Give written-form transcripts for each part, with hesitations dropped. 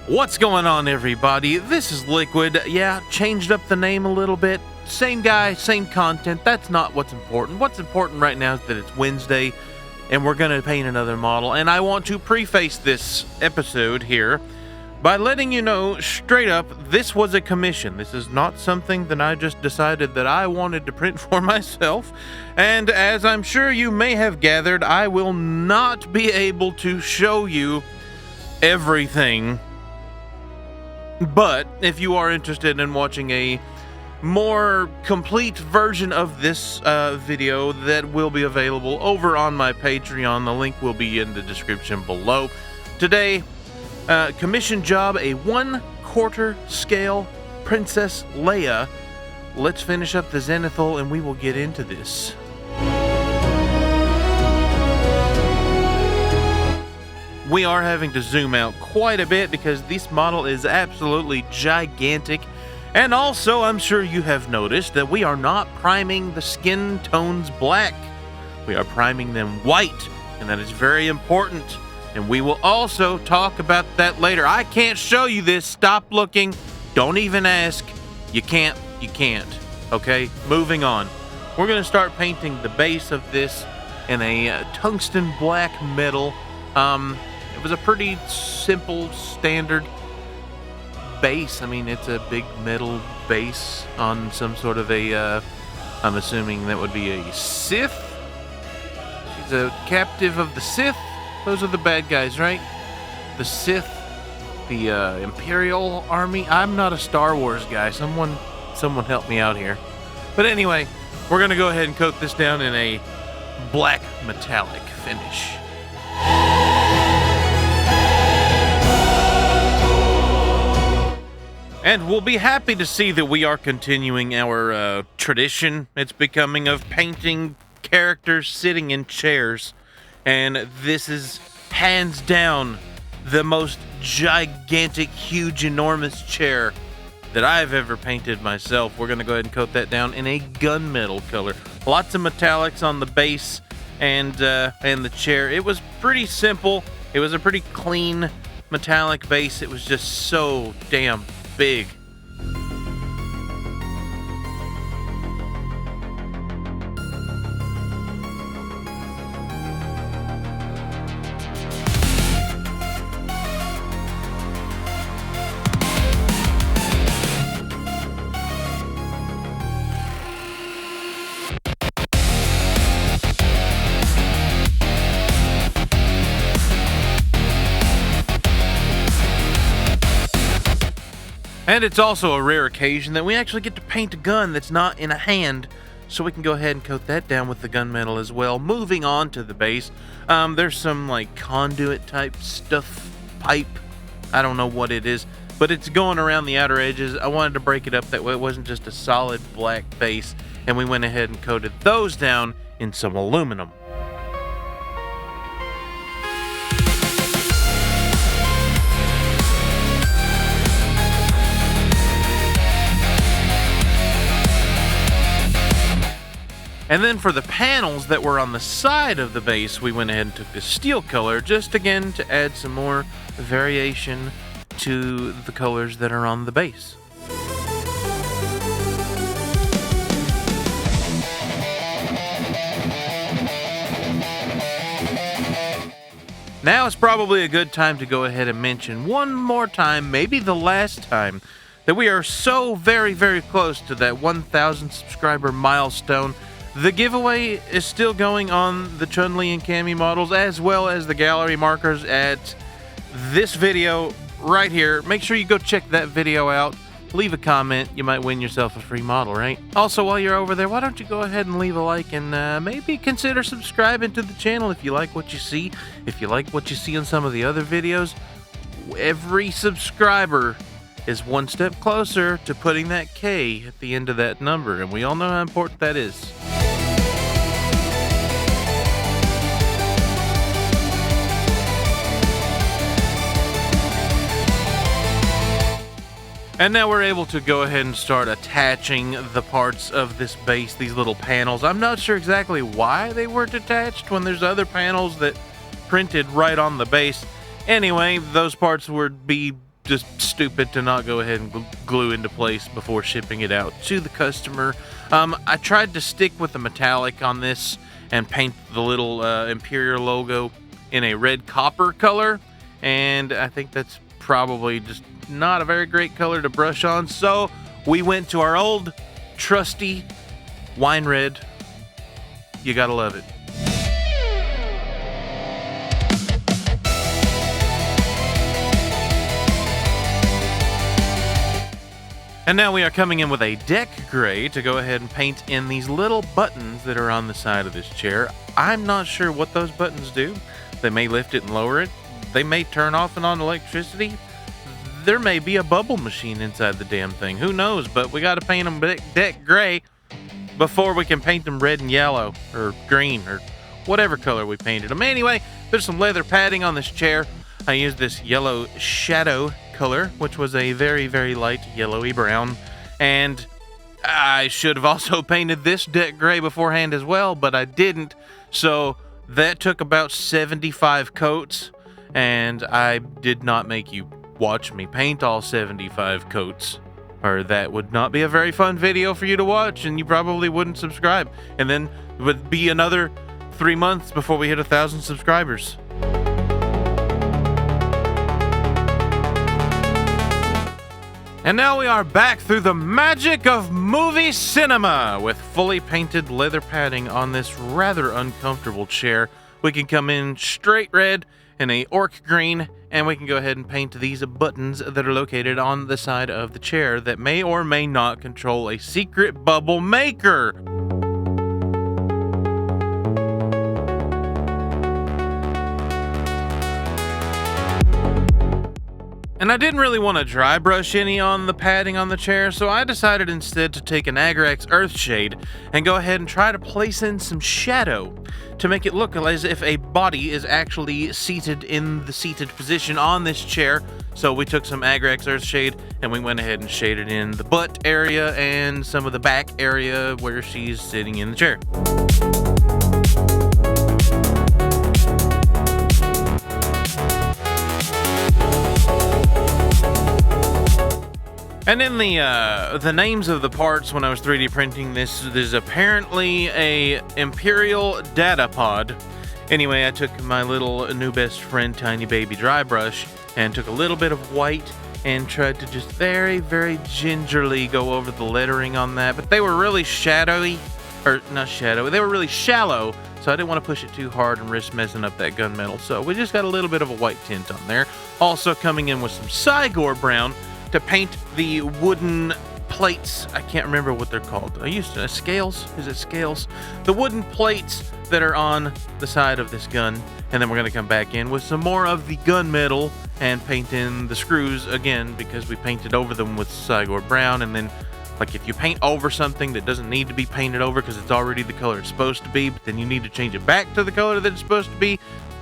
What's going on, everybody? This is Liquid. Yeah, changed up the name a little bit. Same guy, same content. That's not what's important. What's important right now is that it's Wednesday and we're going to paint another model. And I want to preface this episode here by letting you know straight up, this was a commission. This is not something that I just decided that I wanted to print for myself. And as I'm sure you may have gathered, I will not be able to show you everything. But if you are interested in watching a more complete version of this video, that will be available over on my Patreon. The link will be in the description below. Today, commission job, a 1/4 scale Princess Leia. Let's finish up the Zenithal and we will get into this. We are having to zoom out quite a bit because this model is absolutely gigantic. And also, I'm sure you have noticed that we are not priming the skin tones black. We are priming them white, and that is very important. And we will also talk about that later. I can't show you this. Stop looking. Don't even ask. You can't. Okay, moving on. We're going to start painting the base of this in a tungsten black metal. It was a pretty simple, standard base. I mean, it's a big metal base on some sort of a, I'm assuming that would be a Sith. She's a captive of the Sith. Those are the bad guys, right? The Sith, the Imperial Army. I'm not a Star Wars guy. Someone help me out here. But anyway, we're going to go ahead and coat this down in a black metallic finish. And we'll be happy to see that we are continuing our tradition it's becoming of painting characters sitting in chairs. And this is hands down the most gigantic, huge, enormous chair that I've ever painted myself. We're going to go ahead and coat that down in a gunmetal color. Lots of metallics on the base and the chair. It was pretty simple. It was a pretty clean metallic base. It was just so damn big. And it's also a rare occasion that we actually get to paint a gun that's not in a hand, so we can go ahead and coat that down with the gunmetal as well. Moving on to the base, there's some like conduit type stuff, pipe, I don't know what it is, but it's going around the outer edges. I wanted to break it up that way it wasn't just a solid black base, and we went ahead and coated those down in some aluminum. And then for the panels that were on the side of the base, we went ahead and took the steel color, just again to add some more variation to the colors that are on the base. Now it's probably a good time to go ahead and mention one more time, maybe the last time, that we are so very, very close to that 1,000 subscriber milestone. The giveaway is still going on the Chun-Li and Cammy models, as well as the gallery markers at this video right here. Make sure you go check that video out. Leave a comment. You might win yourself a free model, right? Also, while you're over there, why don't you go ahead and leave a like and maybe consider subscribing to the channel if you like what you see. If you like what you see on some of the other videos, every subscriber is one step closer to putting that K at the end of that number, and we all know how important that is. And now we're able to go ahead and start attaching the parts of this base, these little panels. I'm not sure exactly why they weren't attached when there's other panels that printed right on the base. Anyway, those parts would be just stupid to not go ahead and glue into place before shipping it out to the customer. I tried to stick with the metallic on this and paint the little Imperial logo in a red copper color, and I think that's probably just not a very great color to brush on, so we went to our old trusty wine red. You gotta love it. And now we are coming in with a deck gray to go ahead and paint in these little buttons that are on the side of this chair. I'm not sure what those buttons do. They may lift it and lower it. They may turn off and on electricity. There may be a bubble machine inside the damn thing. Who knows? But we got to paint them deck gray before we can paint them red and yellow or green or whatever color we painted them. Anyway, there's some leather padding on this chair. I used this yellow shadow color, which was a very, very light yellowy brown. And I should have also painted this deck gray beforehand as well, but I didn't. So that took about 75 coats, and I did not make you watch me paint all 75 coats, or that would not be a very fun video for you to watch, and you probably wouldn't subscribe. And then it would be another 3 months before we hit 1,000 subscribers. And now we are back through the magic of movie cinema with fully painted leather padding on this rather uncomfortable chair. We can come in straight red and a orc green, and we can go ahead and paint these buttons that are located on the side of the chair that may or may not control a secret bubble maker. And I didn't really want to dry brush any on the padding on the chair, so I decided instead to take an Agrax Earthshade and go ahead and try to place in some shadow to make it look as if a body is actually seated in the seated position on this chair. So we took some Agrax Earthshade and we went ahead and shaded in the butt area and some of the back area where she's sitting in the chair. And in the names of the parts when I was 3D printing this, there's apparently a Imperial data pod. Anyway, I took my little new best friend tiny baby dry brush and took a little bit of white and tried to just very, very gingerly go over the lettering on that. But they were really shadowy, or not shadowy, they were really shallow, so I didn't want to push it too hard and risk messing up that gunmetal. So we just got a little bit of a white tint on there. Also coming in with some Cygor brown to paint the wooden plates. I can't remember what they're called. I used to scales. Is it scales? The wooden plates that are on the side of this gun. And then we're going to come back in with some more of the gunmetal and paint in the screws again, because we painted over them with Cygor brown. And then, like, if you paint over something that doesn't need to be painted over because it's already the color it's supposed to be, but then you need to change it back to the color that it's supposed to be,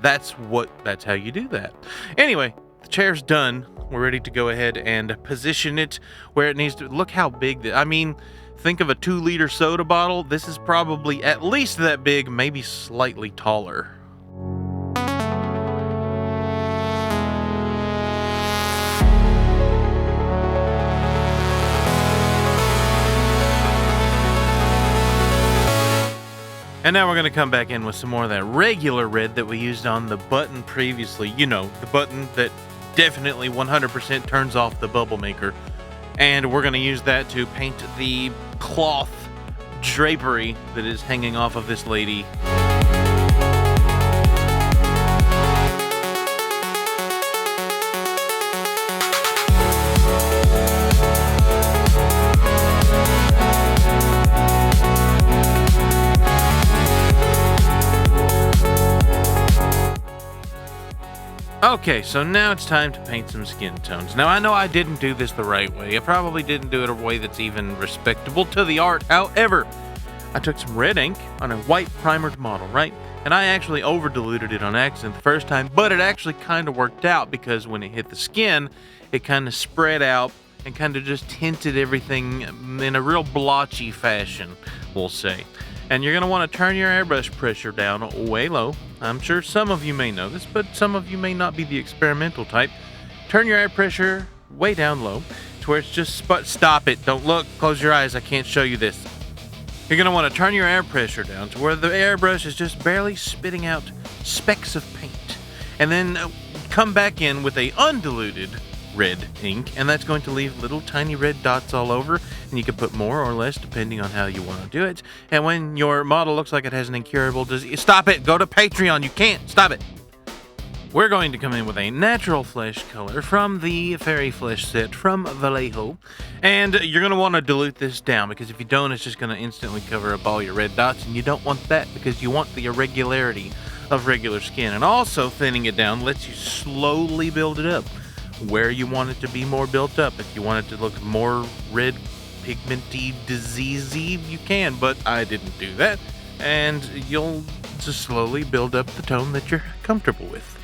that's how you do that. Anyway, the chair's done. We're ready to go ahead and position it where it needs to. Look how big I mean, think of a 2-liter soda bottle. This is probably at least that big, maybe slightly taller. And now we're going to come back in with some more of that regular red that we used on the button previously. You know, the button that definitely 100% turns off the bubble maker. And we're going to use that to paint the cloth drapery that is hanging off of this lady. Okay, so now it's time to paint some skin tones. Now, I know I didn't do this the right way. I probably didn't do it a way that's even respectable to the art. However, I took some red ink on a white primered model, right? And I actually over-diluted it on accident the first time, but it actually kind of worked out because when it hit the skin, it kind of spread out and kind of just tinted everything in a real blotchy fashion, we'll say. And you're going to want to turn your airbrush pressure down way low. I'm sure some of you may know this, but some of you may not be the experimental type. turn your air pressure way down low to where it's just stop it. Don't look. Close your eyes. I can't show you this. You're going to want to turn your air pressure down to where the airbrush is just barely spitting out specks of paint. And then come back in with a undiluted red ink, and that's going to leave little tiny red dots all over, and you can put more or less depending on how you want to do it. And when your model looks like it has an incurable disease, stop it. Go to Patreon. You can't. Stop it. We're going to come in with a natural flesh color from the Fairy Flesh set from Vallejo. And you're going to want to dilute this down, because if you don't, it's just going to instantly cover up all your red dots. And you don't want that, because you want the irregularity of regular skin. And also thinning it down lets you slowly build it up where you want it to be more built up. If you want it to look more red, pigmenty, diseasey, you can, but I didn't do that. And you'll just slowly build up the tone that you're comfortable with.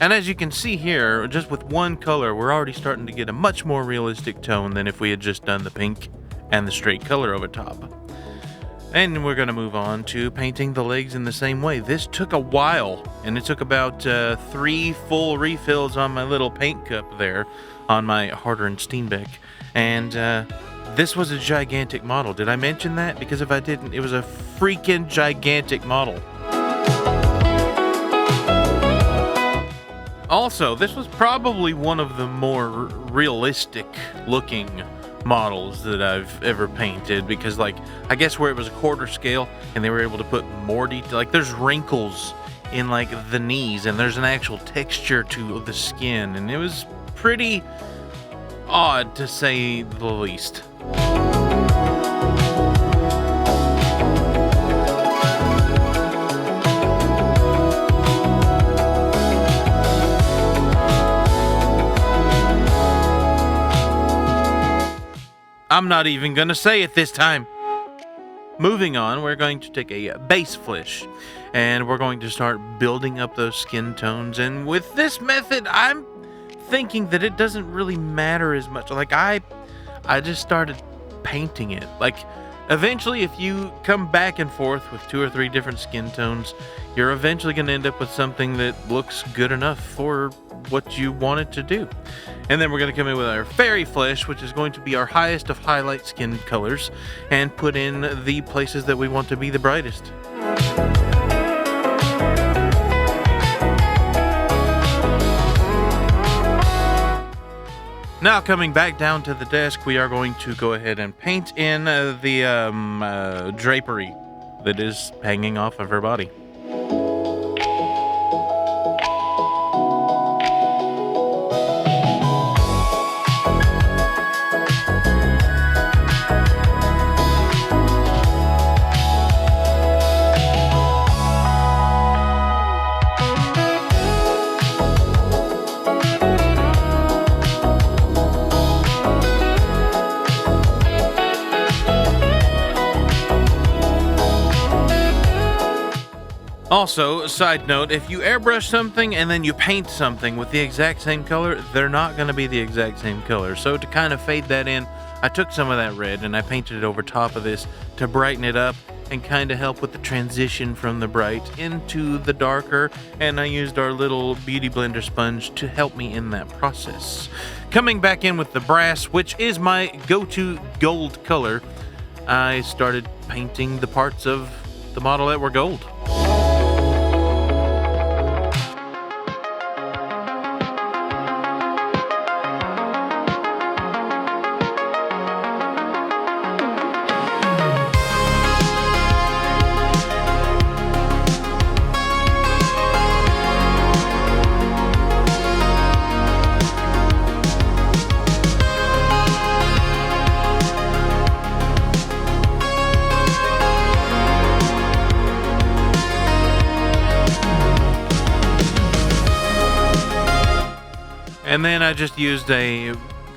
And as you can see here, just with one color, we're already starting to get a much more realistic tone than if we had just done the pink and the straight color over top. And we're going to move on to painting the legs in the same way. This took a while, and it took about 3 full refills on my little paint cup there on my Harder and Steenbeck. And this was a gigantic model. Did I mention that? Because if I didn't, it was a freaking gigantic model. Also, this was probably one of the more realistic looking models that I've ever painted, because like, I guess where it was a quarter scale and they were able to put more detail, like there's wrinkles in like the knees and there's an actual texture to the skin, and it was pretty odd to say the least. I'm not even going to say it this time. Moving on, we're going to take a base flesh, and we're going to start building up those skin tones. And with this method, I'm thinking that it doesn't really matter as much. Like, I just started painting it. Like, eventually, if you come back and forth with 2 or 3 different skin tones, you're eventually going to end up with something that looks good enough for what you want it to do. And then we're going to come in with our Fairy Flesh, which is going to be our highest of highlight skin colors, and put in the places that we want to be the brightest. Now, coming back down to the desk, we are going to go ahead and paint in the drapery that is hanging off of her body. Also, side note, if you airbrush something and then you paint something with the exact same color, they're not going to be the exact same color. So to kind of fade that in, I took some of that red and I painted it over top of this to brighten it up and kind of help with the transition from the bright into the darker. And I used our little Beauty Blender sponge to help me in that process. Coming back in with the brass, which is my go-to gold color, I started painting the parts of the model that were gold. And then I just used a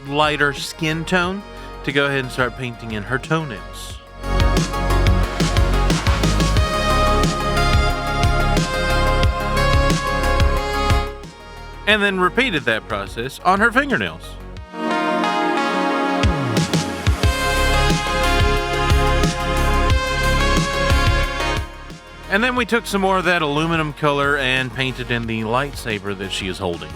lighter skin tone to go ahead and start painting in her toenails. And then repeated that process on her fingernails. And then we took some more of that aluminum color and painted in the lightsaber that she is holding.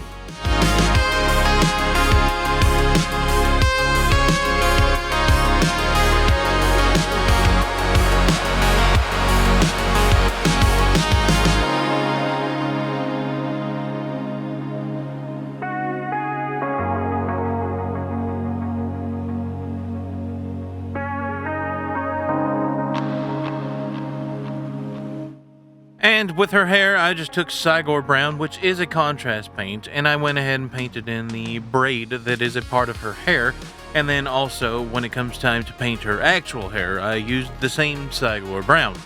And with her hair, I just took Cygor Brown, which is a contrast paint, and I went ahead and painted in the braid that is a part of her hair. And then also, when it comes time to paint her actual hair, I used the same Cygor Brown.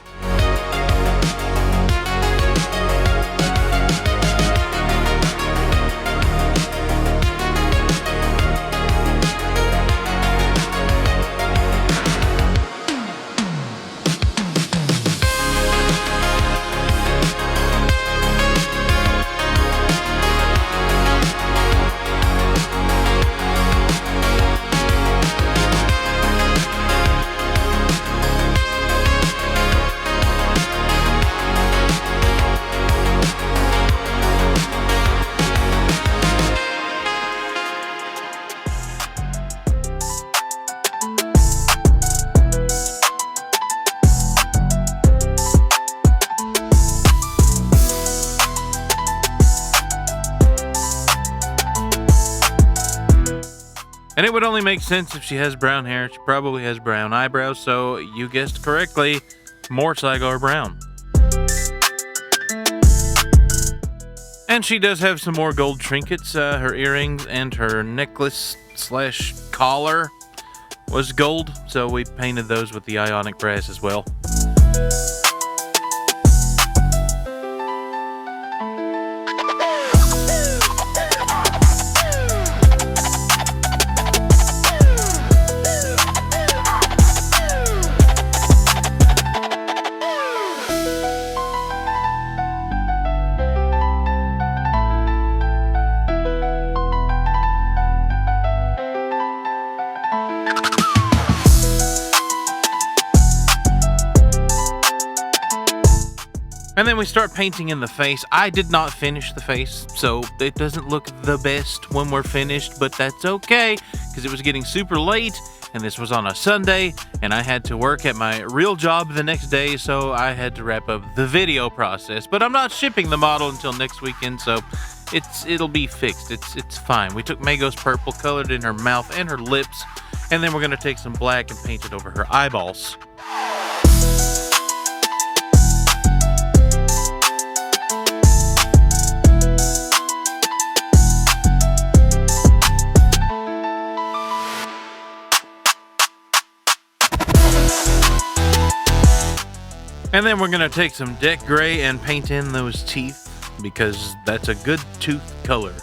And it would only make sense if she has brown hair. She probably has brown eyebrows, so you guessed correctly, more Cygor Brown. And she does have some more gold trinkets. Her earrings and her necklace / collar was gold, so we painted those with the ionic brass as well. And then we start painting in the face. I did not finish the face, so it doesn't look the best when we're finished, but that's okay, because it was getting super late, and this was on a Sunday, and I had to work at my real job the next day, so I had to wrap up the video process. But I'm not shipping the model until next weekend, so it'll be fixed. It's fine. We took Magos purple, colored in her mouth and her lips, and then we're going to take some black and paint it over her eyeballs. And then we're going to take some deck gray and paint in those teeth, because that's a good tooth color.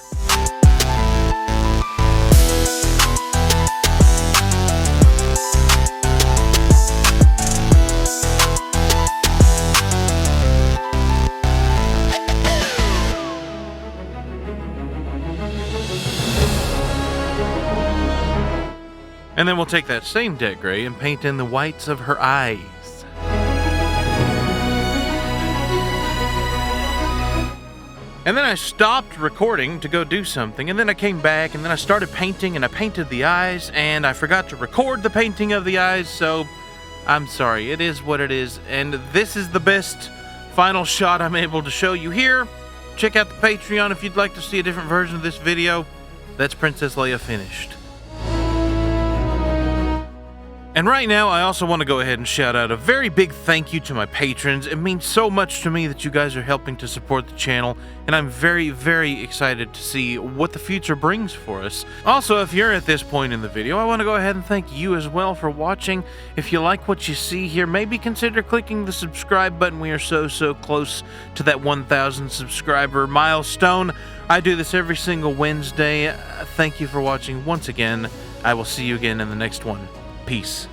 And then we'll take that same deck gray and paint in the whites of her eyes. And then I stopped recording to go do something, and then I came back, and then I started painting, and I painted the eyes, and I forgot to record the painting of the eyes, so I'm sorry. It is what it is, and this is the best final shot I'm able to show you here. Check out the Patreon if you'd like to see a different version of this video. That's Princess Leia finished. And right now, I also want to go ahead and shout out a very big thank you to my patrons. It means so much to me that you guys are helping to support the channel, and I'm very, very excited to see what the future brings for us. Also, if you're at this point in the video, I want to go ahead and thank you as well for watching. If you like what you see here, maybe consider clicking the subscribe button. We are so close to that 1,000 subscriber milestone. I do this every single Wednesday. Thank you for watching once again. I will see you again in the next one. Peace.